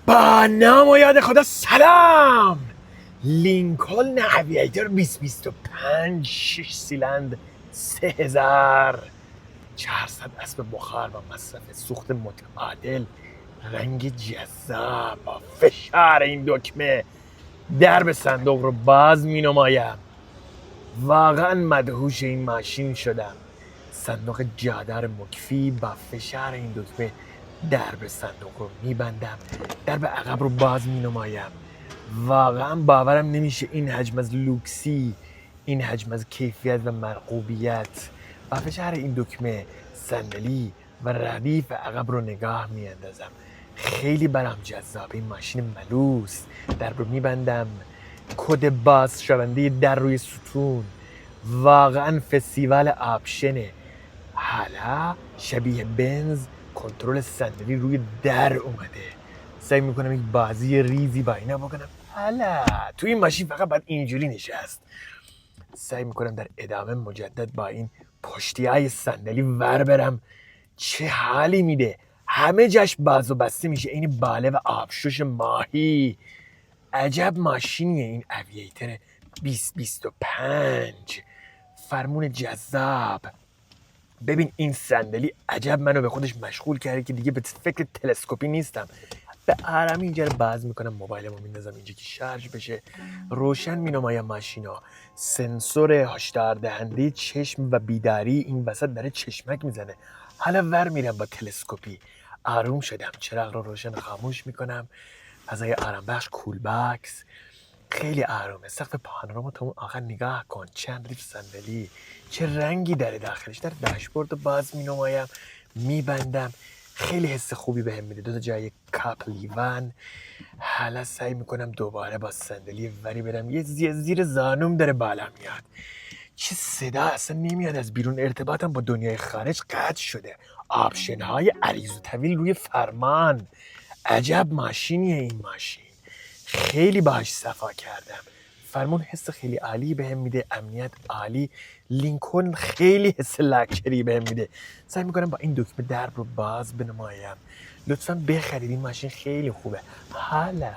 با نام و یاد خدا سلام. لینکلن اوییتر 2025 6 سیلند 3400 اسب بخار و مصرف سوخت متعادل، رنگ جذاب با فشار این دکمه درب صندوق رو باز می نمایم. واقعا مدهوش این ماشین شدم. صندوق جادار مکفی با فشار این دکمه درب صندوق رو میبندم، درب عقب رو باز می نمایم. واقعا باورم نمیشه این حجم از لوکسی، این حجم از کیفیت و مرغوبیت. با فشار این دکمه صندلی و ردیف عقب رو نگاه میاندازم. خیلی برام جذاب این ماشین ملوس. درب رو میبندم، کد باز شونده در روی ستون. واقعا فستیوال آپشنه. حالا شبیه بنز کنترل صندلی روی در اومده. سعی میکنم یک بازی ریزی با اینا بکنم. حالا تو این ماشین فقط باید اینجوری نشست. سعی میکنم در ادامه مجدد با این پشتی های صندلی ور برم. چه حالی میده، همه جاش باز و بسته میشه، این باله و آبشوش ماهی. عجب ماشینیه این اوییتر 2025. فرمون جذاب. ببین این صندلی عجب منو به خودش مشغول کرده که دیگه به فکر تلسکوپی نیستم. به آرامی اینجا رو باز میکنم، موبایلمو میندازم اینجا که شارژ بشه. روشن مینمایم ماشینا. سنسور هشدار دهنده چشم و بیداری این وسط داره چشمک میزنه. حالا ور میرم با تلسکوپی. آروم شدم، چراغ رو روشن خاموش میکنم. فضای آرام بخش، کول باکس خیلی آرومه. سقف پانوراما تو اون آخر نگاه کن، چند ریف صندلی، چه رنگی داره داخلش. در داشبورد رو باز می نمایم، میبندم. خیلی حس خوبی بهم میده. دو تا جای کاپ لیوان. حالا سعی میکنم دوباره با صندلی وری برم. یه زیر زانوم داره بالا میاد. چه صدا اصلا نمیاد از بیرون. ارتباطم با دنیای خارج قطع شده. آپشن‌های عریض و طویل روی فرمان. عجب ماشینیه این ماشین. خیلی باهاش صفا کردم. فرمون حس خیلی عالی بهم میده، امنیت عالی. لینکلن خیلی حس لاکچری بهم میده. سعی میکنم با این دکمه درب رو باز بنمایم. لطفاً بخرید، این ماشین خیلی خوبه. حالا